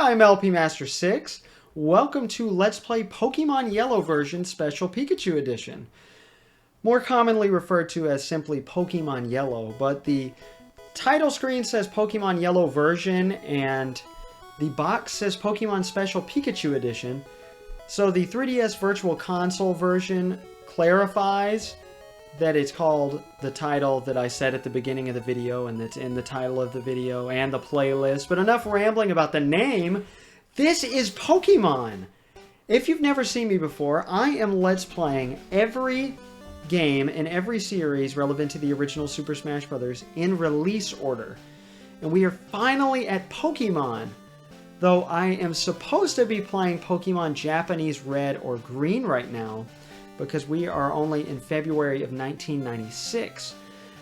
I'm LP Master 6. Welcome to Let's Play Pokemon Yellow version Special Pikachu Edition. More commonly referred to as simply Pokemon Yellow, but the title screen says Pokemon Yellow version and the box says Pokemon Special Pikachu Edition. So the 3DS Virtual Console version clarifies that it's called the title that I said at the beginning of the video, and that's in the title of the video and the playlist. But enough rambling about the name. This is Pokemon. If you've never seen me before, I am Let's Playing every game in every series relevant to the original Super Smash Bros. In release order. And we are finally at Pokemon. Though I am supposed to be playing Pokemon Japanese Red or Green right now, because we are only in February of 1996.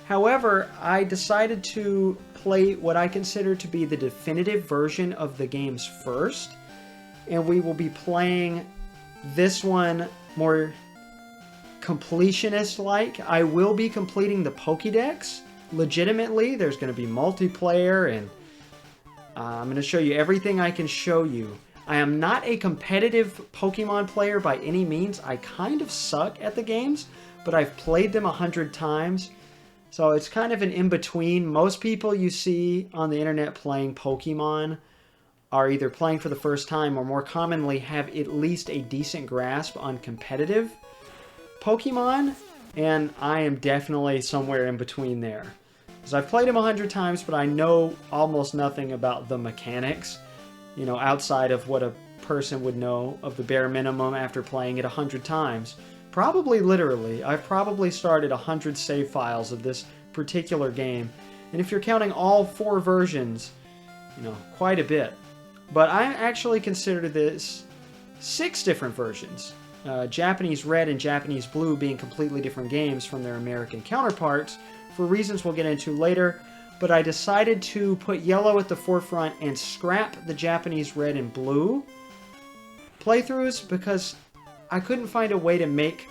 However, I decided to play what I consider to be the definitive version of the games first, and we will be playing this one more completionist-like. I will be completing the Pokédex legitimately. There's going to be multiplayer, and I'm going to show you everything I can show you. I am not a competitive Pokemon player by any means. I kind of suck at the games, but I've played them 100 times. So it's kind of an in-between. Most people you see on the internet playing Pokemon are either playing for the first time or more commonly have at least a decent grasp on competitive Pokemon, and I am definitely somewhere in between there. Because I've played them 100 times, but I know almost nothing about the mechanics. You know, outside of what a person would know of the bare minimum after playing it 100 times. Probably literally. I've probably started 100 save files of this particular game. And if you're counting all 4 versions, you know, quite a bit. But I actually consider this 6 different versions. Japanese Red and Japanese Blue being completely different games from their American counterparts, for reasons we'll get into later. But I decided to put Yellow at the forefront and scrap the Japanese Red and Blue playthroughs because I couldn't find a way to make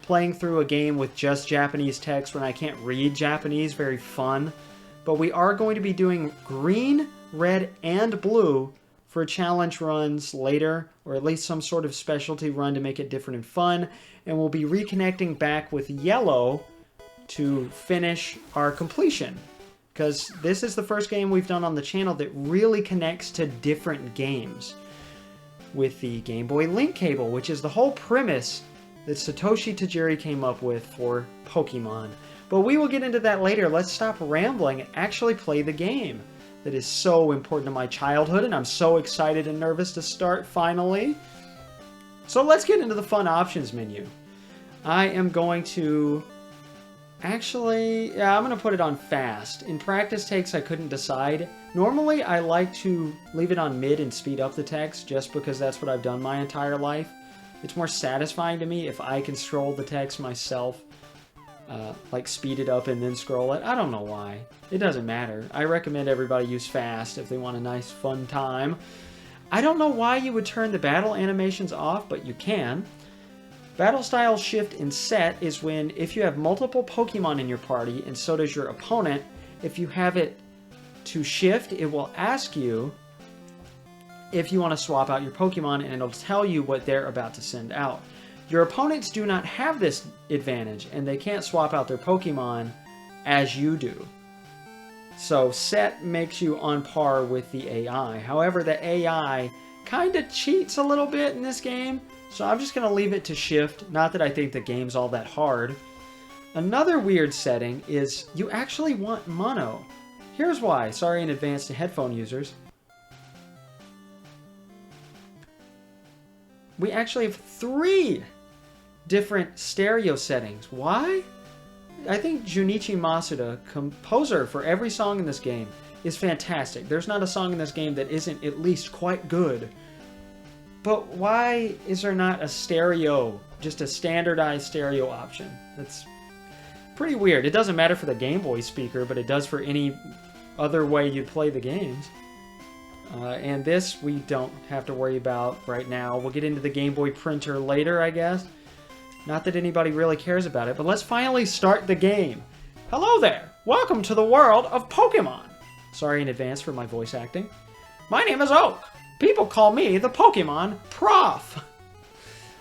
playing through a game with just Japanese text when I can't read Japanese very fun. But we are going to be doing Green, Red, and Blue for challenge runs later, or at least some sort of specialty run to make it different and fun. And we'll be reconnecting back with Yellow to finish our completion. Because this is the first game we've done on the channel that really connects to different games with the Game Boy Link cable, which is the whole premise that Satoshi Tajiri came up with for Pokemon. But we will get into that later. Let's stop rambling and actually play the game that is so important to my childhood, and I'm so excited and nervous to start finally. So let's get into the fun options menu. I am going to... Actually, yeah, I'm going to put it on fast. In practice takes, I couldn't decide. Normally, I like to leave it on mid and speed up the text, just because that's what I've done my entire life. It's more satisfying to me if I can scroll the text myself, like speed it up and then scroll it. I don't know why. It doesn't matter. I recommend everybody use fast if they want a nice, fun time. I don't know why you would turn the battle animations off, but you can. Battle style shift and set is when, if you have multiple Pokemon in your party, and so does your opponent, if you have it to shift, it will ask you if you want to swap out your Pokemon, and it'll tell you what they're about to send out. Your opponents do not have this advantage, and they can't swap out their Pokemon as you do. So set makes you on par with the AI. However, the AI kind of cheats a little bit in this game. So I'm just going to leave it to shift. Not that I think the game's all that hard. Another weird setting is you actually want mono. Here's why. Sorry in advance to headphone users. We actually have 3 different stereo settings. Why? I think Junichi Masuda, composer for every song in this game, is fantastic. There's not a song in this game that isn't at least quite good. But why is there not a stereo, just a standardized stereo option? That's pretty weird. It doesn't matter for the Game Boy speaker, but it does for any other way you'd play the games. And this we don't have to worry about right now. We'll get into the Game Boy printer later, I guess. Not that anybody really cares about it, but let's finally start the game. Hello there! Welcome to the world of Pokemon! Sorry in advance for my voice acting. My name is Oak. People call me the Pokemon Prof.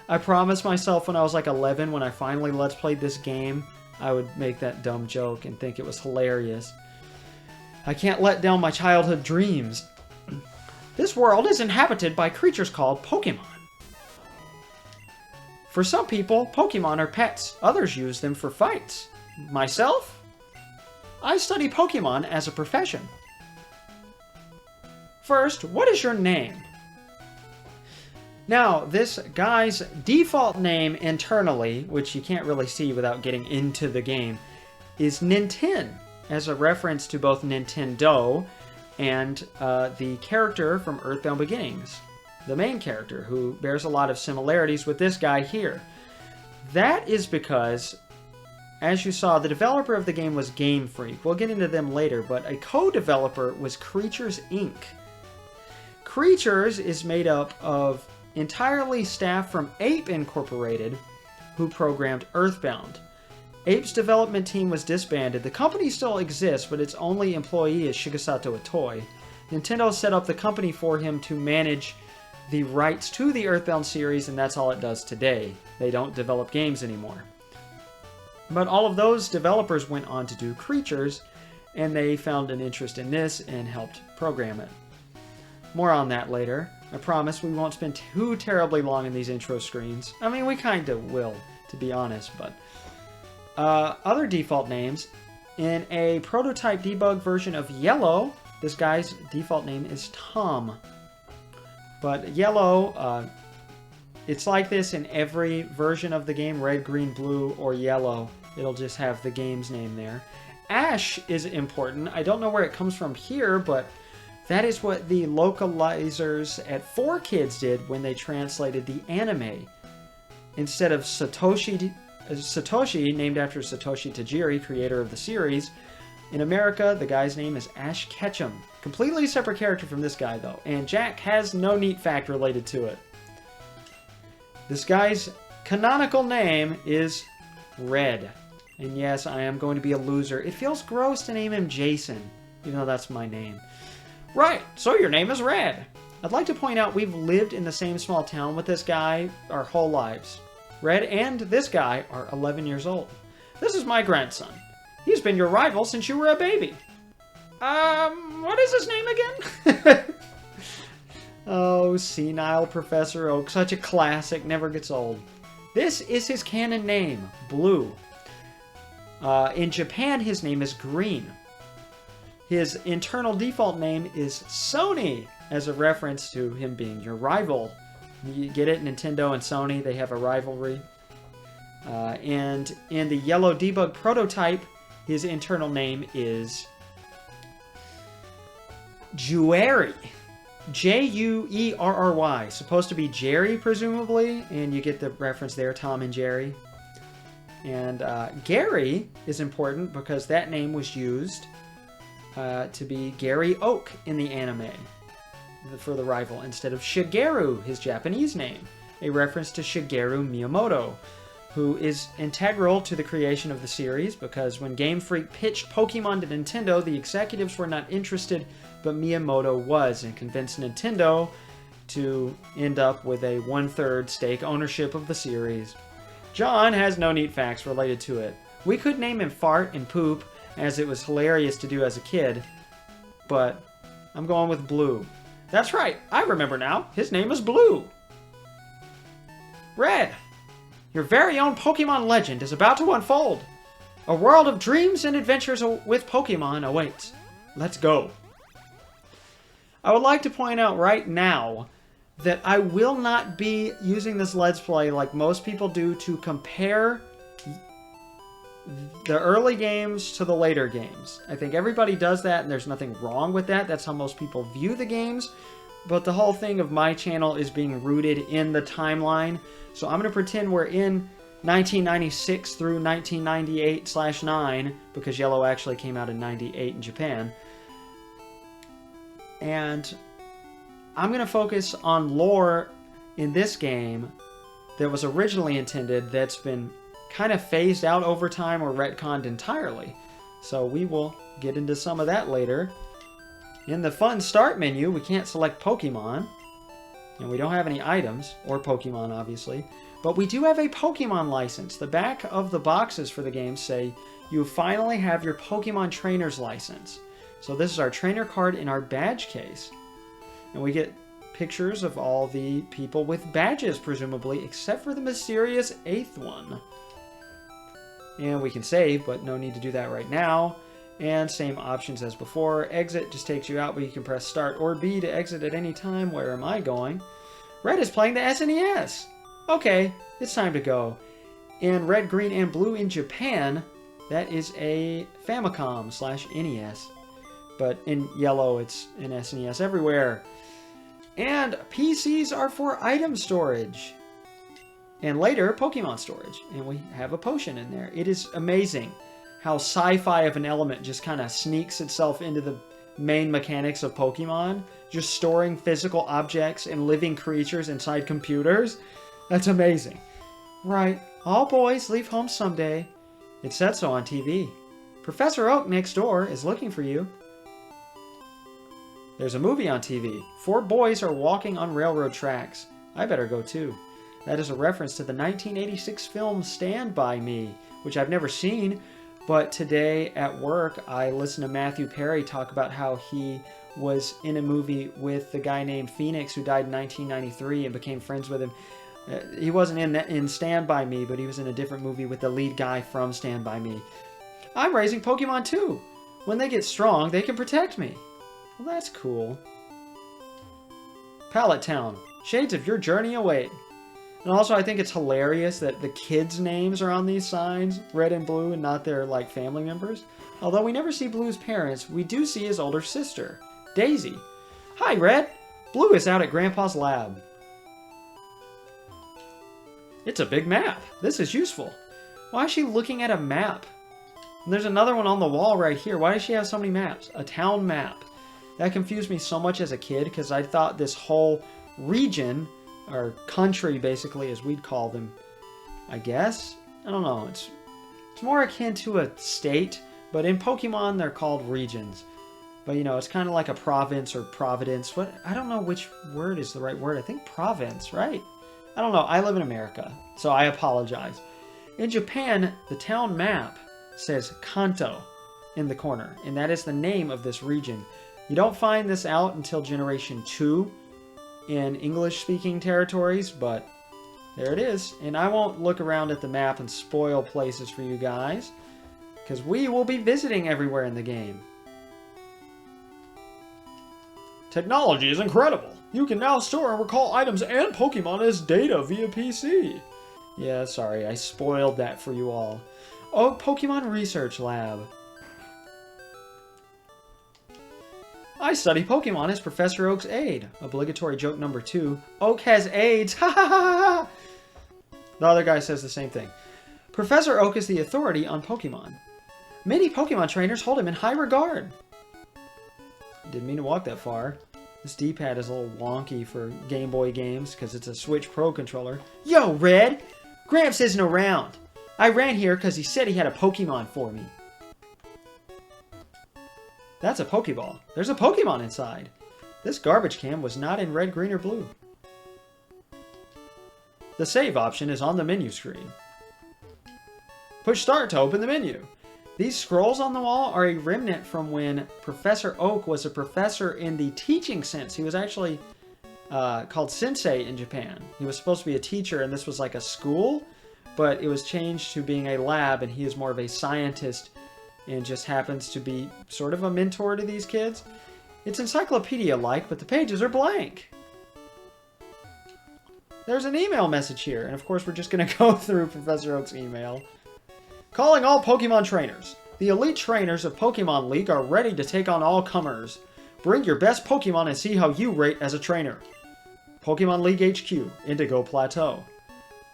I promised myself when I was like 11, when I finally Let's Played this game, I would make that dumb joke and think it was hilarious. I can't let down my childhood dreams. This world is inhabited by creatures called Pokemon. For some people, Pokemon are pets. Others use them for fights. Myself? I study Pokemon as a profession. First, what is your name? Now, this guy's default name internally, which you can't really see without getting into the game, is Ninten, as a reference to both Nintendo and the character from Earthbound Beginnings, the main character, who bears a lot of similarities with this guy here. That is because, as you saw, the developer of the game was Game Freak. We'll get into them later, but a co-developer was Creatures Inc. Creatures is made up of entirely staff from Ape Incorporated, who programmed Earthbound. Ape's development team was disbanded. The company still exists, but its only employee is Shigesato Itoi. Nintendo set up the company for him to manage the rights to the Earthbound series, and that's all it does today. They don't develop games anymore. But all of those developers went on to do Creatures, and they found an interest in this and helped program it. More on that later. I promise we won't spend too terribly long in these intro screens. I mean, we kind of will, to be honest, but... other default names. In a prototype debug version of Yellow, this guy's default name is Tom. But Yellow, it's like this in every version of the game, red, green, blue, or yellow. It'll just have the game's name there. Ash is important. I don't know where it comes from here, but that is what the localizers at 4Kids did when they translated the anime. Instead of Satoshi, named after Satoshi Tajiri, creator of the series, in America, the guy's name is Ash Ketchum. Completely separate character from this guy, though, and Jack has no neat fact related to it. This guy's canonical name is Red. And yes, I am going to be a loser. It feels gross to name him Jason, even though that's my name. Right, so your name is Red. I'd like to point out we've lived in the same small town with this guy our whole lives. Red and this guy are 11 years old. This is my grandson. He's been your rival since you were a baby. What is his name again? Oh, senile Professor Oak. Such a classic, never gets old. This is his canon name, Blue. In Japan, his name is Green. His internal default name is Sony, as a reference to him being your rival. You get it? Nintendo and Sony, they have a rivalry. And in the Yellow Debug prototype, his internal name is Juerry. J-U-E-R-R-Y. Supposed to be Jerry, presumably, and you get the reference there, Tom and Jerry. And Gary is important because that name was used to be Gary Oak in the anime for the rival, instead of Shigeru, his Japanese name, a reference to Shigeru Miyamoto, who is integral to the creation of the series, because when Game Freak pitched Pokemon to Nintendo, the executives were not interested, but Miyamoto was, and convinced Nintendo to end up with a 1/3 stake ownership of the series. John has no neat facts related to it. We could name him Fart and Poop, as it was hilarious to do as a kid, but I'm going with Blue. That's right, I remember now. His name is Blue. Red, your very own Pokemon legend is about to unfold. A world of dreams and adventures with Pokemon awaits. Let's go. I would like to point out right now that I will not be using this Let's Play like most people do to compare the early games to the later games. I think everybody does that, and there's nothing wrong with that. That's how most people view the games. But the whole thing of my channel is being rooted in the timeline. So I'm going to pretend we're in 1996 through 1998/9, because Yellow actually came out in 98 in Japan. And I'm going to focus on lore in this game that was originally intended, that's been kind of phased out over time or retconned entirely. So we will get into some of that later. In the fun start menu, we can't select Pokemon. And we don't have any items, or Pokemon, obviously. But we do have a Pokemon license. The back of the boxes for the game say, you finally have your Pokemon Trainer's license. So this is our trainer card in our badge case. And we get pictures of all the people with badges, presumably, except for the mysterious 8th one. And we can save, but no need to do that right now. And same options as before. Exit just takes you out, but you can press start or B to exit at any time. Where am I going? Red is playing the SNES. Okay, it's time to go. In red, green, and blue in Japan, that is a Famicom/NES. But in yellow, it's an SNES everywhere. And PCs are for item storage. And later, Pokemon storage. And we have a potion in there. It is amazing how sci-fi of an element just kind of sneaks itself into the main mechanics of Pokemon. Just storing physical objects and living creatures inside computers. That's amazing. Right. All boys leave home someday. It said so on TV. Professor Oak next door is looking for you. There's a movie on TV. 4 boys are walking on railroad tracks. I better go too. That is a reference to the 1986 film Stand By Me, which I've never seen, but today at work I listened to Matthew Perry talk about how he was in a movie with the guy named Phoenix who died in 1993 and became friends with him. He wasn't in Stand By Me, but he was in a different movie with the lead guy from Stand By Me. I'm raising Pokemon too. When they get strong, they can protect me. Well, that's cool. Pallet Town. Shades of your journey await. And also, I think it's hilarious that the kids' names are on these signs, red and blue, and not their, like, family members. Although we never see Blue's parents, we do see his older sister, Daisy. Hi, Red. Blue is out at Grandpa's lab. It's a big map. This is useful. Why is she looking at a map? And there's another one on the wall right here. Why does she have so many maps? A town map. That confused me so much as a kid because I thought this whole region, or country basically as we'd call them, I guess? I don't know. It's more akin to a state, but in Pokemon they're called regions. But you know, it's kind of like a province or providence. What? I don't know which word is the right word. I think province, right? I don't know. I live in America, so I apologize. In Japan, the town map says Kanto in the corner, and that is the name of this region. You don't find this out until Generation 2 in English-speaking territories, but there it is. And I won't look around at the map and spoil places for you guys, because we will be visiting everywhere in the game. Technology is incredible. You can now store and recall items and Pokemon as data via PC. Yeah, sorry, I spoiled that for you all. Oh, Pokemon Research Lab. I study Pokemon as Professor Oak's aide. Obligatory joke number 2. Oak has AIDS. Ha ha ha ha! The other guy says the same thing. Professor Oak is the authority on Pokemon. Many Pokemon trainers hold him in high regard. Didn't mean to walk that far. This D-pad is a little wonky for Game Boy games because it's a Switch Pro controller. Yo, Red! Gramps isn't around. I ran here because he said he had a Pokemon for me. That's a Pokeball. There's a Pokemon inside. This garbage can was not in red, green, or blue. The save option is on the menu screen. Push start to open the menu. These scrolls on the wall are a remnant from when Professor Oak was a professor in the teaching sense. He was actually called sensei in Japan. He was supposed to be a teacher, and this was like a school, but it was changed to being a lab, and he is more of a scientist and just happens to be sort of a mentor to these kids. It's encyclopedia-like, but the pages are blank. There's an email message here, and of course we're just going to go through Professor Oak's email. Calling all Pokemon trainers. The elite trainers of Pokemon League are ready to take on all comers. Bring your best Pokemon and see how you rate as a trainer. Pokemon League HQ, Indigo Plateau.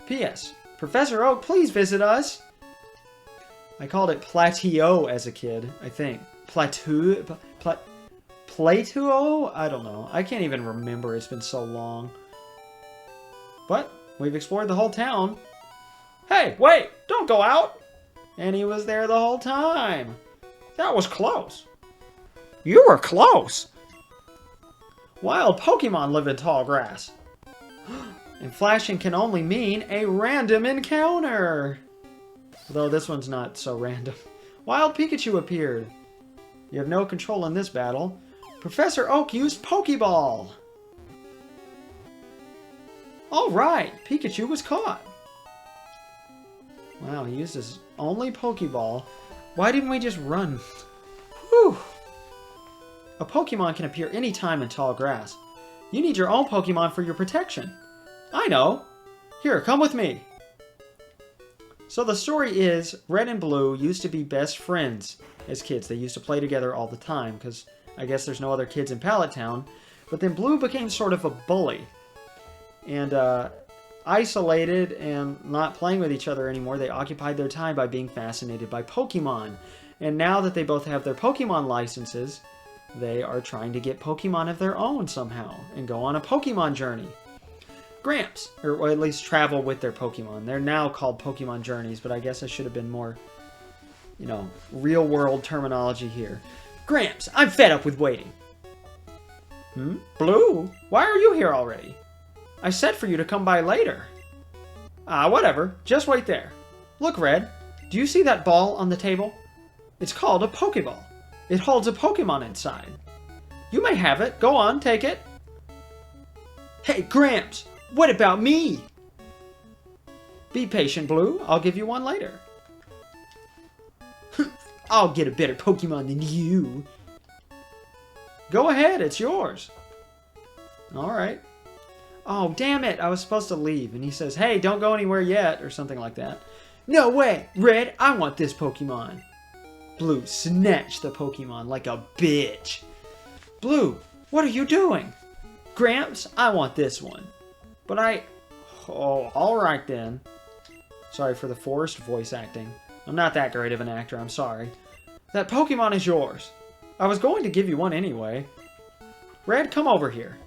P.S. Professor Oak, please visit us. I called it Plateau as a kid, I think. Plateau? I don't know. I can't even remember. It's been so long. But we've explored the whole town. Hey, wait! Don't go out! And he was there the whole time. That was close. You were close! Wild Pokemon live in tall grass. And flashing can only mean a random encounter. Though this one's not so random. Wild Pikachu appeared. You have no control in this battle. Professor Oak used Pokeball. Alright, Pikachu was caught. Wow, he used his only Pokeball. Why didn't we just run? Whew. A Pokemon can appear anytime in tall grass. You need your own Pokemon for your protection. I know. Here, come with me. So the story is, Red and Blue used to be best friends as kids. They used to play together all the time, because I guess there's no other kids in Pallet Town. But then Blue became sort of a bully. And isolated and not playing with each other anymore, they occupied their time by being fascinated by Pokemon. And now that they both have their Pokemon licenses, they are trying to get Pokemon of their own somehow and go on a Pokemon journey. Gramps, or at least travel with their Pokemon. They're now called Pokemon Journeys, but I guess I should have been more, you know, real-world terminology here. Gramps, I'm fed up with waiting. Blue, why are you here already? I said for you to come by later. Whatever. Just wait there. Look, Red, do you see that ball on the table? It's called a Pokeball. It holds a Pokemon inside. You may have it. Go on, take it. Hey, Gramps! What about me? Be patient, Blue. I'll give you one later. I'll get a better Pokemon than you. Go ahead, it's yours. Alright. Oh, damn it. I was supposed to leave. And he says, hey, don't go anywhere yet, or something like that. No way! Red, I want this Pokemon. Blue snatched the Pokemon like a bitch. Blue, what are you doing? Gramps, I want this one. But oh, alright then. Sorry for the forced voice acting. I'm not that great of an actor, I'm sorry. That Pokemon is yours. I was going to give you one anyway. Red, come over here.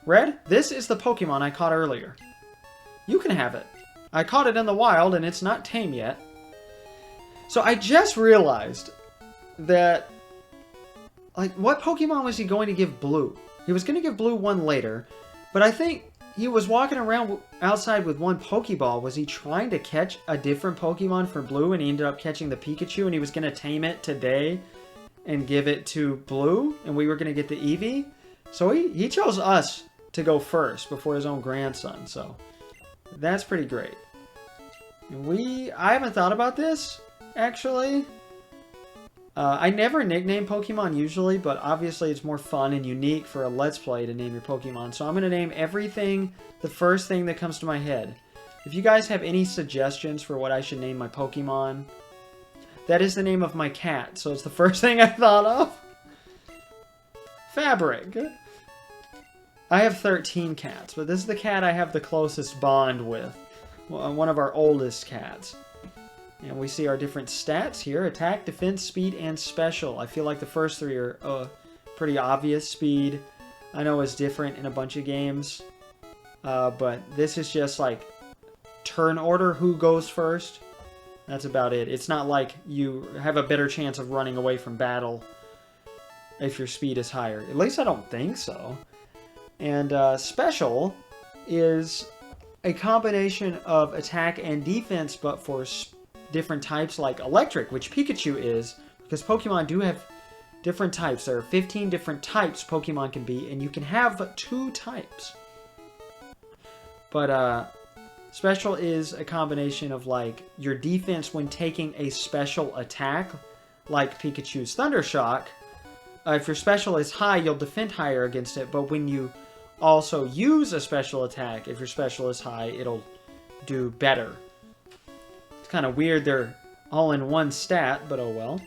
Red, this is the Pokemon I caught earlier. You can have it. I caught it in the wild and it's not tame yet. So I just realized that, like, what Pokemon was he going to give Blue? He was going to give Blue one later, but I think he was walking around outside with one Pokeball. Was he trying to catch a different Pokemon for Blue, and he ended up catching the Pikachu, and he was going to tame it today and give it to Blue, and we were going to get the Eevee? So he chose us to go first before his own grandson, so that's pretty great. And I haven't thought about this, actually. I never nickname Pokemon usually, but obviously it's more fun and unique for a Let's Play to name your Pokemon. So I'm going to name everything the first thing that comes to my head. If you guys have any suggestions for what I should name my Pokemon, that is the name of my cat, so it's the first thing I thought of. Fabric. I have 13 cats, but this is the cat I have the closest bond with. One of our oldest cats. And we see our different stats here. Attack, defense, speed, and special. I feel like the first three are pretty obvious. Speed, I know, is different in a bunch of games. But this is just like turn order, who goes first. That's about it. It's not like you have a better chance of running away from battle if your speed is higher. At least I don't think so. And special is a combination of attack and defense, but for different types like electric, which Pikachu is, because Pokemon do have different types. There are 15 different types Pokemon can be, and you can have 2 types. But special is a combination of like your defense when taking a special attack, like Pikachu's Thunder Shock. If your special is high, you'll defend higher against it, but when you also use a special attack, if your special is high, it'll do better. It's kind of weird they're all in one stat, but oh well.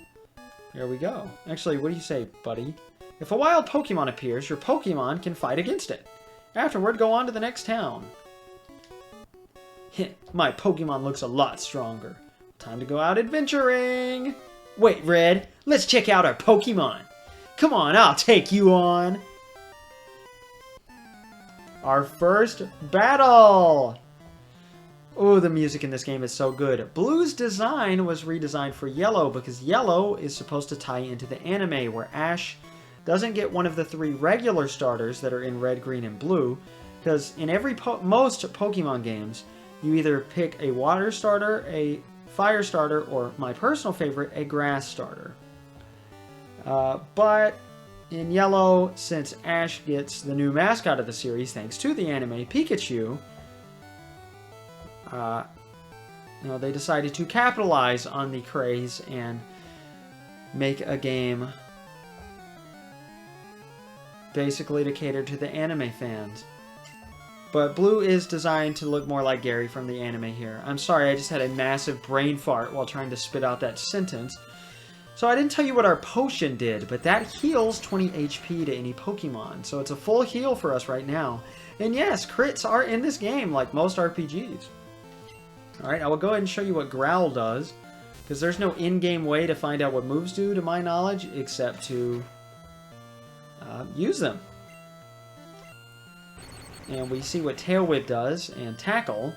There we go. Actually, what do you say, buddy? If a wild Pokemon appears, your Pokemon can fight against it. Afterward, go on to the next town. My Pokemon looks a lot stronger. Time to go out adventuring! Wait, Red, let's check out our Pokemon. Come on, I'll take you on. Our first battle! Oh, the music in this game is so good. Blue's design was redesigned for Yellow because Yellow is supposed to tie into the anime where Ash doesn't get one of the 3 regular starters that are in red, green, and blue, because in most Pokemon games, you either pick a water starter, a fire starter, or my personal favorite, a grass starter. But in yellow, since Ash gets the new mascot of the series thanks to the anime, Pikachu, they decided to capitalize on the craze and make a game basically to cater to the anime fans. But blue is designed to look more like Gary from the anime here. I'm sorry, I just had a massive brain fart while trying to spit out that sentence. So I didn't tell you what our potion did, but that heals 20 HP to any Pokemon. So it's a full heal for us right now. And yes, crits are in this game like most RPGs. Alright, I will go ahead and show you what Growl does, because there's no in-game way to find out what moves do, to my knowledge, except to use them. And we see what Tail Whip does, and Tackle.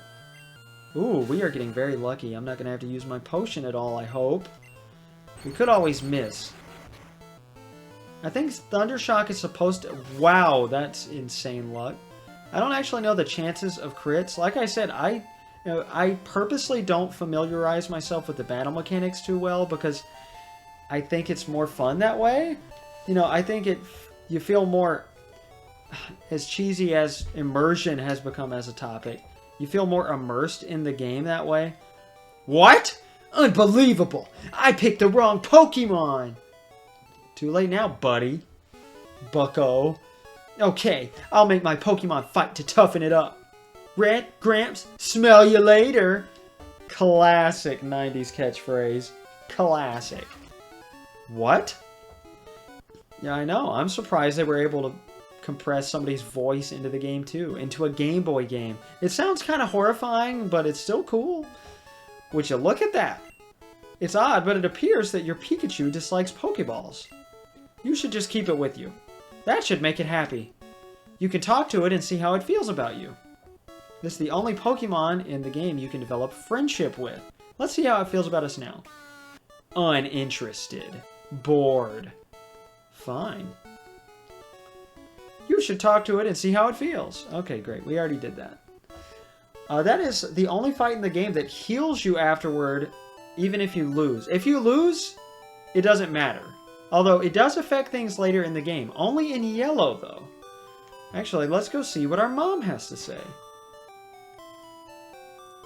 Ooh, we are getting very lucky. I'm not going to have to use my potion at all, I hope. We could always miss. I think Thundershock is supposed to... Wow, that's insane luck. I don't actually know the chances of crits. Like I said, I purposely don't familiarize myself with the battle mechanics too well, because I think it's more fun that way. I think you feel more... As cheesy as immersion has become as a topic, you feel more immersed in the game that way. What? Unbelievable! I picked the wrong Pokemon! Too late now, buddy. Bucko. Okay, I'll make my Pokemon fight to toughen it up. Red, Gramps, smell you later. Classic 90s catchphrase. Classic. What? Yeah, I know. I'm surprised they were able to compress somebody's voice into the game too, into a Game Boy game. It sounds kind of horrifying, but it's still cool. Would you look at that? It's odd, but it appears that your Pikachu dislikes Pokeballs. You should just keep it with you. That should make it happy. You can talk to it and see how it feels about you. This is the only Pokemon in the game you can develop friendship with. Let's see how it feels about us now. Uninterested. Bored. Fine. You should talk to it and see how it feels. Okay, great. We already did that. That is the only fight in the game that heals you afterward, even if you lose. If you lose, it doesn't matter. Although, it does affect things later in the game. Only in yellow, though. Actually, let's go see what our mom has to say.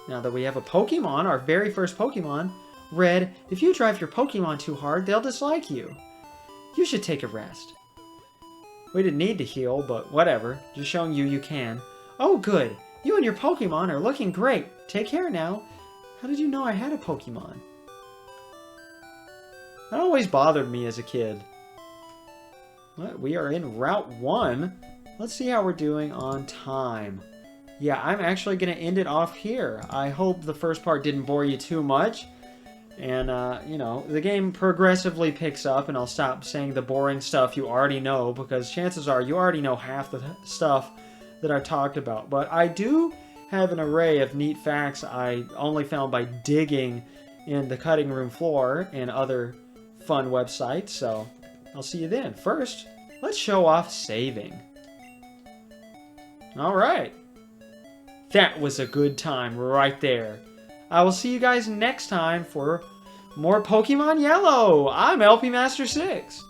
Now that we have a Pokemon, our very first Pokemon, Red, if you drive your Pokemon too hard, they'll dislike you. You should take a rest. We didn't need to heal, but whatever. Just showing you can. Oh, good. You and your Pokemon are looking great. Take care now. How did you know I had a Pokemon? That always bothered me as a kid. What? We are in Route 1. Let's see how we're doing on time. Yeah, I'm actually going to end it off here. I hope the first part didn't bore you too much. And, the game progressively picks up, and I'll stop saying the boring stuff you already know, because chances are you already know half the stuff that I talked about. But I do have an array of neat facts I only found by digging in the cutting room floor and other fun websites, so I'll see you then. First, let's show off saving. Alright. That was a good time right there. I will see you guys next time for more Pokemon Yellow. I'm LP Master 6.